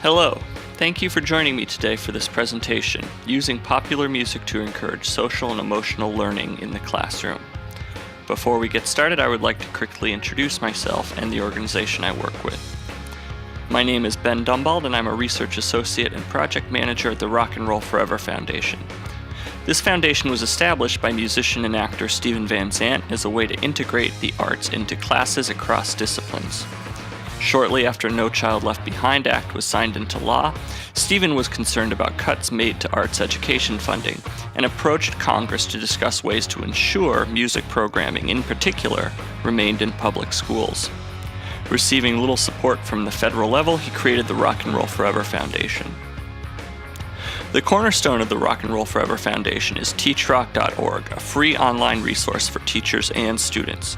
Hello, thank you for joining me today for this presentation, Using Popular Music to Encourage Social and Emotional Learning in the Classroom. Before we get started, I would like to quickly introduce myself and the organization I work with. My name is Ben DUMBAULD and I'm a Research Associate and Project Manager at the Rock and Roll Forever Foundation. This foundation was established by musician and actor Steven Van Zandt as a way to integrate the arts into classes across disciplines. Shortly after No Child Left Behind Act was signed into law, Steven was concerned about cuts made to arts education funding and approached Congress to discuss ways to ensure music programming, in particular, remained in public schools. Receiving little support from the federal level, he created the Rock and Roll Forever Foundation. The cornerstone of the Rock and Roll Forever Foundation is teachrock.org, a free online resource for teachers and students.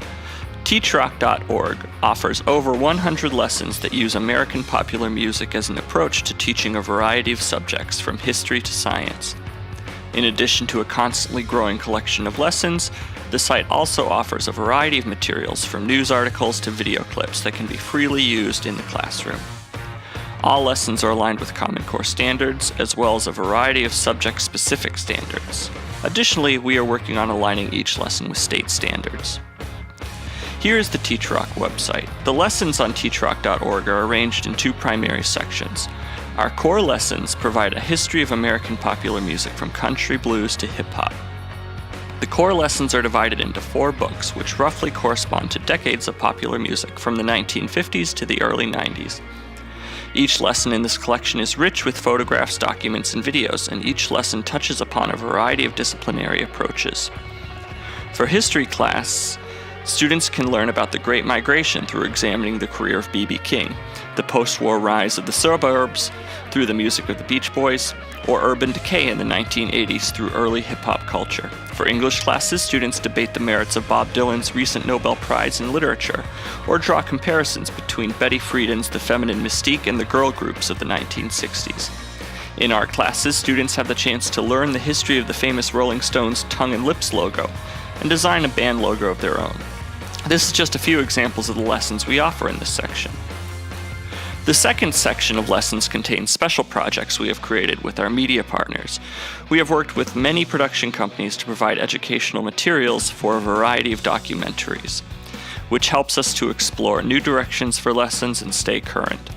teachrock.org offers over 100 lessons that use American popular music as an approach to teaching a variety of subjects from history to science. In addition to a constantly growing collection of lessons, the site also offers a variety of materials from news articles to video clips that can be freely used in the classroom. All lessons are aligned with Common Core standards, as well as a variety of subject-specific standards. Additionally, we are working on aligning each lesson with state standards. Here is the TeachRock website. The lessons on teachrock.org are arranged in two primary sections. Our core lessons provide a history of American popular music from country, blues to hip-hop. The core lessons are divided into 4 books, which roughly correspond to decades of popular music from the 1950s to the early 90s. Each lesson in this collection is rich with photographs, documents, and videos, and each lesson touches upon a variety of disciplinary approaches. For history class, students can learn about the Great Migration through examining the career of B.B. King, the post-war rise of the suburbs through the music of the Beach Boys, or urban decay in the 1980s through early hip-hop culture. For English classes, students debate the merits of Bob Dylan's recent Nobel Prize in Literature, or draw comparisons between Betty Friedan's The Feminine Mystique and the girl groups of the 1960s. In art classes, students have the chance to learn the history of the famous Rolling Stones Tongue and Lips logo, and design a band logo of their own. This is just a few examples of the lessons we offer in this section. The second section of lessons contains special projects we have created with our media partners. We have worked with many production companies to provide educational materials for a variety of documentaries, which helps us to explore new directions for lessons and stay current.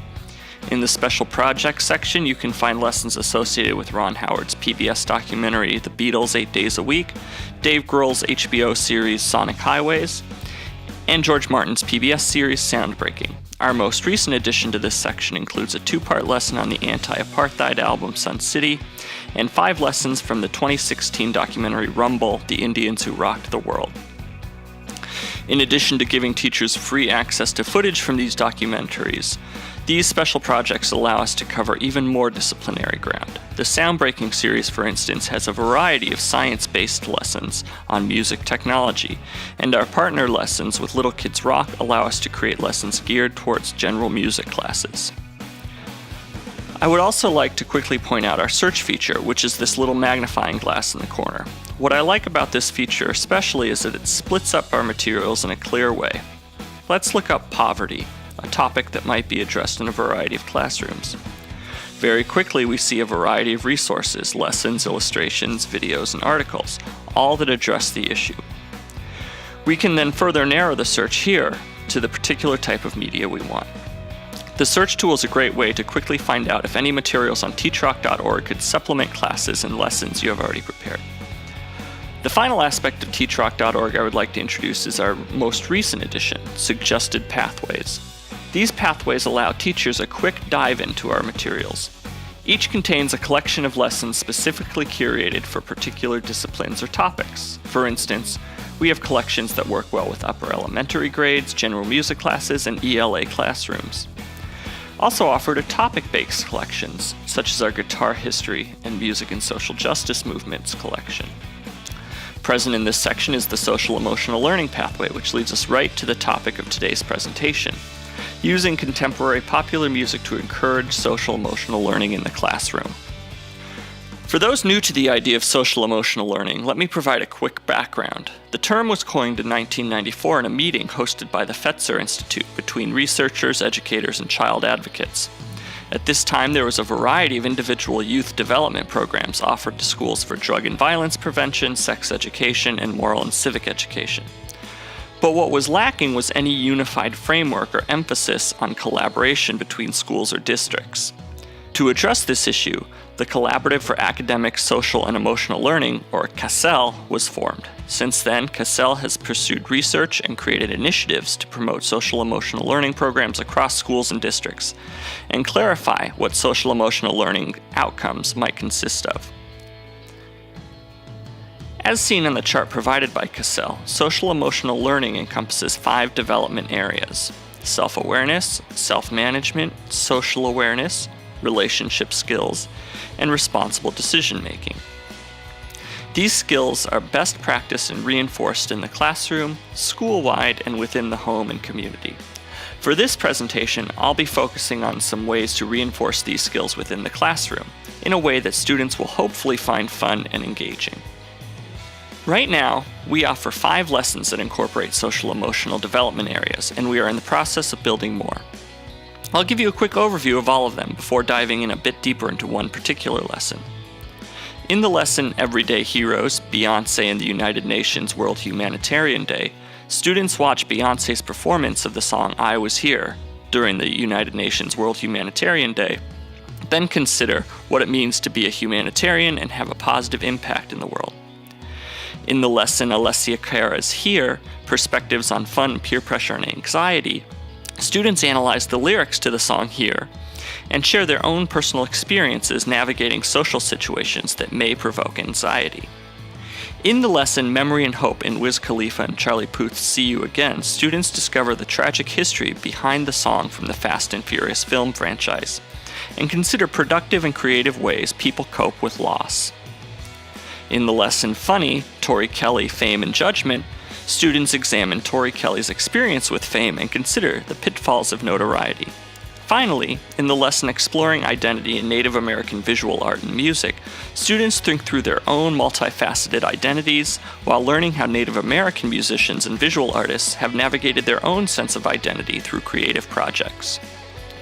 In the special projects section, you can find lessons associated with Ron Howard's PBS documentary The Beatles 8 Days a Week, Dave Grohl's HBO series Sonic Highways, and George Martin's PBS series Soundbreaking. Our most recent addition to this section includes a 2-part lesson on the anti-apartheid album Sun City, and 5 lessons from the 2016 documentary Rumble, The Indians Who Rocked the World. In addition to giving teachers free access to footage from these documentaries, these special projects allow us to cover even more disciplinary ground. The Soundbreaking series, for instance, has a variety of science-based lessons on music technology, and our partner lessons with Little Kids Rock allow us to create lessons geared towards general music classes. I would also like to quickly point out our search feature, which is this little magnifying glass in the corner. What I like about this feature especially is that it splits up our materials in a clear way. Let's look up poverty, a topic that might be addressed in a variety of classrooms. Very quickly, we see a variety of resources, lessons, illustrations, videos, and articles, all that address the issue. We can then further narrow the search here to the particular type of media we want. The search tool is a great way to quickly find out if any materials on teachrock.org could supplement classes and lessons you have already prepared. The final aspect of teachrock.org I would like to introduce is our most recent addition, Suggested Pathways. These pathways allow teachers a quick dive into our materials. Each contains a collection of lessons specifically curated for particular disciplines or topics. For instance, we have collections that work well with upper elementary grades, general music classes, and ELA classrooms. Also offered are topic-based collections, such as our guitar history and music and social justice movements collection. Present in this section is the social emotional learning pathway, which leads us right to the topic of today's presentation: using contemporary popular music to encourage social emotional learning in the classroom. For those new to the idea of social emotional learning, let me provide a quick background. The term was coined in 1994 in a meeting hosted by the Fetzer Institute between researchers, educators, and child advocates. At this time, there was a variety of individual youth development programs offered to schools for drug and violence prevention, sex education, and moral and civic education. But what was lacking was any unified framework or emphasis on collaboration between schools or districts. To address this issue, the Collaborative for Academic, Social, and Emotional Learning, or CASEL, was formed. Since then, CASEL has pursued research and created initiatives to promote social-emotional learning programs across schools and districts, and clarify what social-emotional learning outcomes might consist of. As seen in the chart provided by CASEL, social-emotional learning encompasses 5 development areas: self-awareness, self-management, social awareness, relationship skills, and responsible decision-making. These skills are best practiced and reinforced in the classroom, school-wide, and within the home and community. For this presentation, I'll be focusing on some ways to reinforce these skills within the classroom, in a way that students will hopefully find fun and engaging. Right now, we offer 5 lessons that incorporate social-emotional development areas, and we are in the process of building more. I'll give you a quick overview of all of them before diving in a bit deeper into one particular lesson. In the lesson Everyday Heroes, Beyoncé and the United Nations World Humanitarian Day, students watch Beyoncé's performance of the song I Was Here during the United Nations World Humanitarian Day, then consider what it means to be a humanitarian and have a positive impact in the world. In the lesson Alessia Cara's Here, Perspectives on Fun, Peer Pressure, and Anxiety, students analyze the lyrics to the song Here and share their own personal experiences navigating social situations that may provoke anxiety. In the lesson Memory and Hope in Wiz Khalifa and Charlie Puth's See You Again, students discover the tragic history behind the song from the Fast and Furious film franchise and consider productive and creative ways people cope with loss. In the lesson Funny, Tori Kelly, Fame and Judgment, students examine Tori Kelly's experience with fame and consider the pitfalls of notoriety. Finally, in the lesson Exploring Identity in Native American Visual Art and Music, students think through their own multifaceted identities while learning how Native American musicians and visual artists have navigated their own sense of identity through creative projects.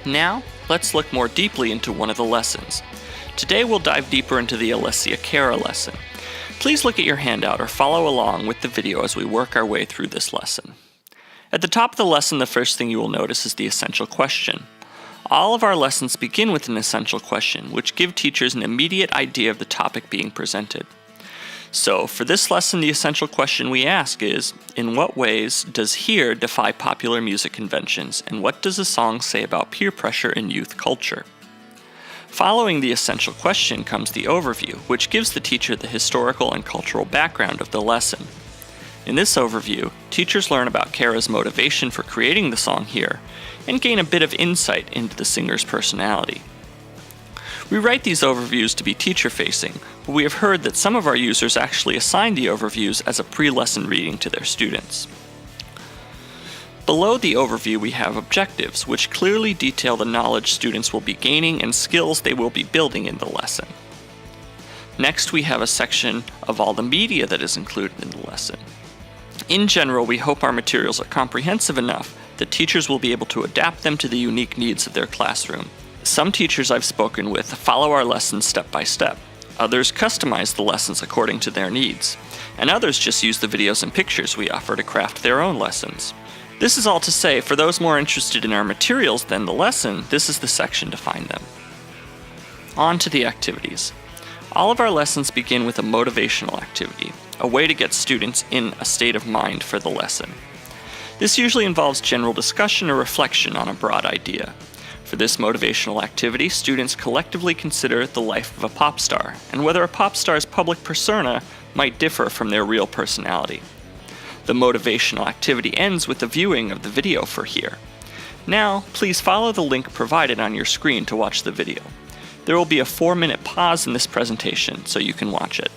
Now, let's look more deeply into one of the lessons. Today we'll dive deeper into the Alessia Cara lesson. Please look at your handout or follow along with the video as we work our way through this lesson. At the top of the lesson, the first thing you will notice is the essential question. All of our lessons begin with an essential question, which give teachers an immediate idea of the topic being presented. So, for this lesson, the essential question we ask is, in what ways does Here defy popular music conventions, and what does the song say about peer pressure in youth culture? Following the essential question comes the overview, which gives the teacher the historical and cultural background of the lesson. In this overview, teachers learn about Cara's motivation for creating the song Here, and gain a bit of insight into the singer's personality. We write these overviews to be teacher-facing, but we have heard that some of our users actually assign the overviews as a pre-lesson reading to their students. Below the overview we have objectives, which clearly detail the knowledge students will be gaining and skills they will be building in the lesson. Next, we have a section of all the media that is included in the lesson. In general, we hope our materials are comprehensive enough that teachers will be able to adapt them to the unique needs of their classroom. Some teachers I've spoken with follow our lessons step by step. Others customize the lessons according to their needs. And others just use the videos and pictures we offer to craft their own lessons. This is all to say, for those more interested in our materials than the lesson, this is the section to find them. On to the activities. All of our lessons begin with a motivational activity, a way to get students in a state of mind for the lesson. This usually involves general discussion or reflection on a broad idea. For this motivational activity, students collectively consider the life of a pop star, and whether a pop star's public persona might differ from their real personality. The motivational activity ends with the viewing of the video for Here. Now, please follow the link provided on your screen to watch the video. There will be a 4-minute pause in this presentation so you can watch it.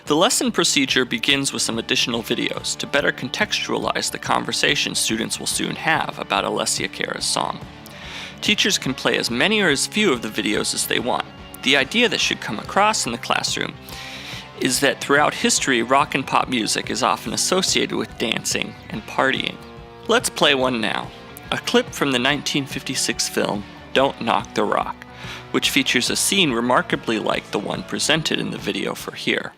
The lesson procedure begins with some additional videos to better contextualize the conversation students will soon have about Alessia Cara's song. Teachers can play as many or as few of the videos as they want. The idea that should come across in the classroom is that throughout history, rock and pop music is often associated with dancing and partying. Let's play one now, a clip from the 1956 film Don't Knock the Rock, which features a scene remarkably like the one presented in the video for here.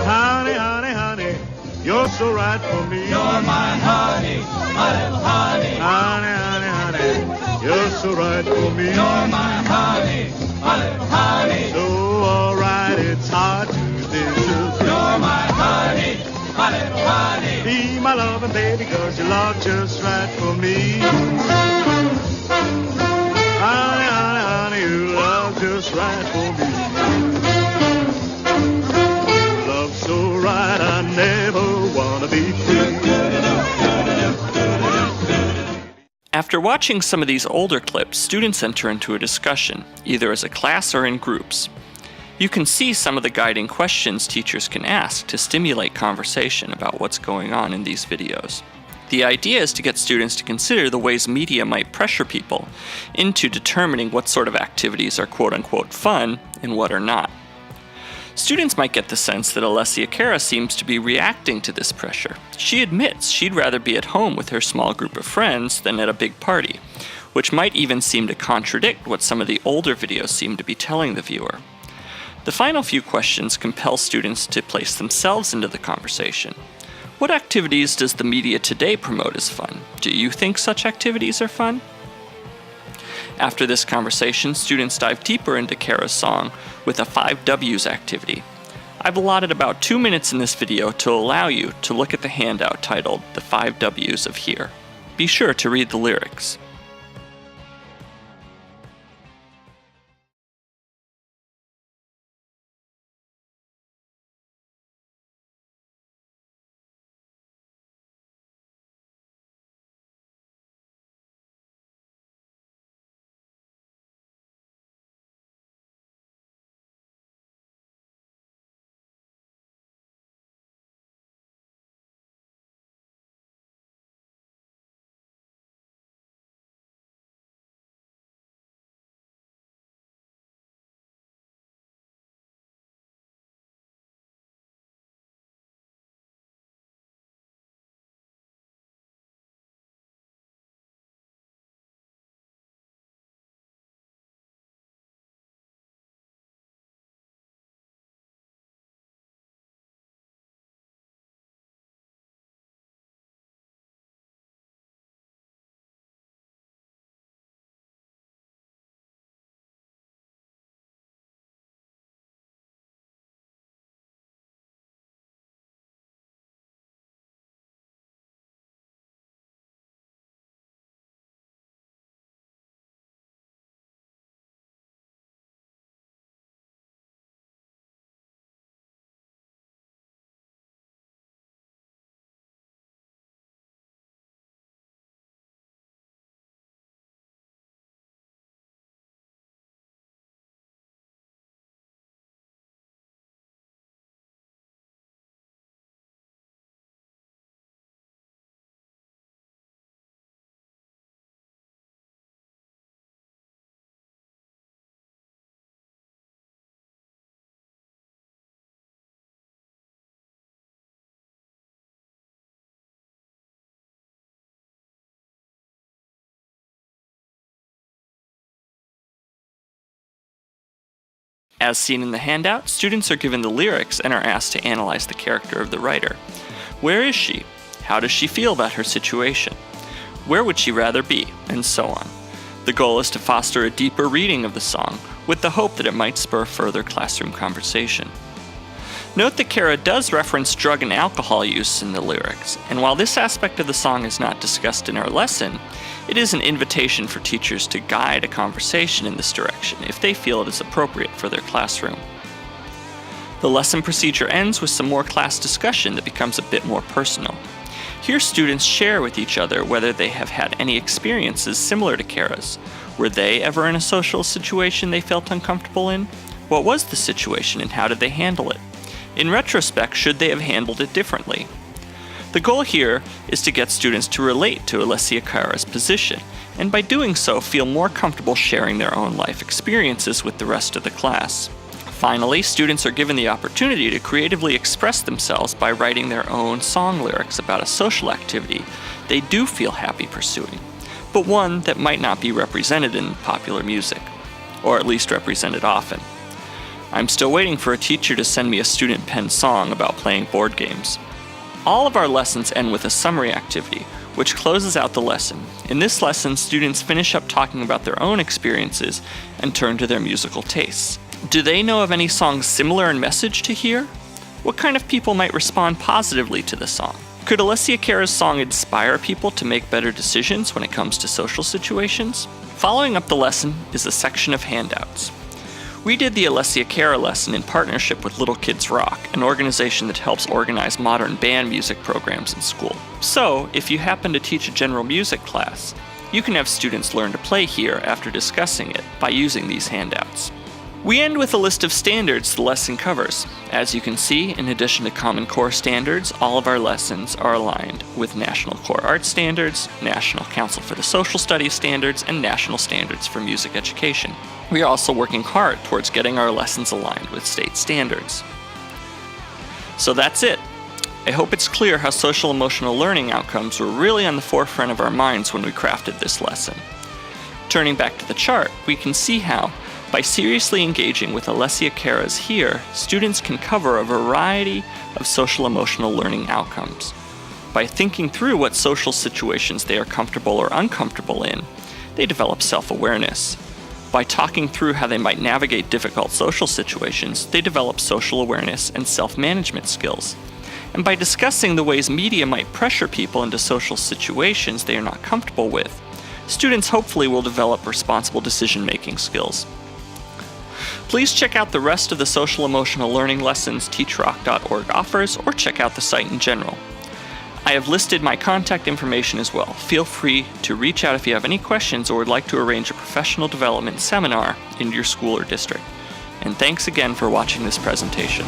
Honey, honey, honey, you're so right for me. You're my honey, my little honey. Honey, honey, honey, you're so right for me. You're my honey, my little honey. So alright, it's hard to disappear. You're my honey, my little honey. Be my loving baby, 'cause you love just right for me. Honey, honey, honey, you love just right for me. Love so right, I never wanna be free. After watching some of these older clips, students enter into a discussion, either as a class or in groups. You can see some of the guiding questions teachers can ask to stimulate conversation about what's going on in these videos. The idea is to get students to consider the ways media might pressure people into determining what sort of activities are quote-unquote fun and what are not. Students might get the sense that Alessia Cara seems to be reacting to this pressure. She admits she'd rather be at home with her small group of friends than at a big party, which might even seem to contradict what some of the older videos seem to be telling the viewer. The final few questions compel students to place themselves into the conversation. What activities does the media today promote as fun? Do you think such activities are fun? After this conversation, students dive deeper into Cara's song with a 5 W's activity. I've allotted about 2 minutes in this video to allow you to look at the handout titled The 5 W's of Here. Be sure to read the lyrics. As seen in the handout, students are given the lyrics and are asked to analyze the character of the writer. Where is she? How does she feel about her situation? Where would she rather be? And so on. The goal is to foster a deeper reading of the song, with the hope that it might spur further classroom conversation. Note that Cara does reference drug and alcohol use in the lyrics, and while this aspect of the song is not discussed in our lesson, it is an invitation for teachers to guide a conversation in this direction if they feel it is appropriate for their classroom. The lesson procedure ends with some more class discussion that becomes a bit more personal. Here students share with each other whether they have had any experiences similar to Cara's, Were they ever in a social situation they felt uncomfortable in? What was the situation and how did they handle it? In retrospect, should they have handled it differently? The goal here is to get students to relate to Alessia Cara's position, and by doing so feel more comfortable sharing their own life experiences with the rest of the class. Finally, students are given the opportunity to creatively express themselves by writing their own song lyrics about a social activity they do feel happy pursuing, but one that might not be represented in popular music, or at least represented often. I'm still waiting for a teacher to send me a student-penned song about playing board games. All of our lessons end with a summary activity, which closes out the lesson. In this lesson, students finish up talking about their own experiences and turn to their musical tastes. Do they know of any songs similar in message to here? What kind of people might respond positively to the song? Could Alessia Cara's song inspire people to make better decisions when it comes to social situations? Following up the lesson is a section of handouts. We did the Alessia Cara lesson in partnership with Little Kids Rock, an organization that helps organize modern band music programs in school. So, if you happen to teach a general music class, you can have students learn to play here after discussing it by using these handouts. We end with a list of standards the lesson covers. As you can see, in addition to Common Core standards, all of our lessons are aligned with National Core Arts Standards, National Council for the Social Studies Standards, and National Standards for Music Education. We are also working hard towards getting our lessons aligned with state standards. So that's it. I hope it's clear how social emotional learning outcomes were really on the forefront of our minds when we crafted this lesson. Turning back to the chart, we can see how, by seriously engaging with Alessia Cara's here, students can cover a variety of social emotional learning outcomes. By thinking through what social situations they are comfortable or uncomfortable in, they develop self-awareness. By talking through how they might navigate difficult social situations, they develop social awareness and self-management skills. And by discussing the ways media might pressure people into social situations they are not comfortable with, students hopefully will develop responsible decision-making skills. Please check out the rest of the social emotional learning lessons teachrock.org offers, or check out the site in general. I have listed my contact information as well. Feel free to reach out if you have any questions or would like to arrange a professional development seminar in your school or district. And thanks again for watching this presentation.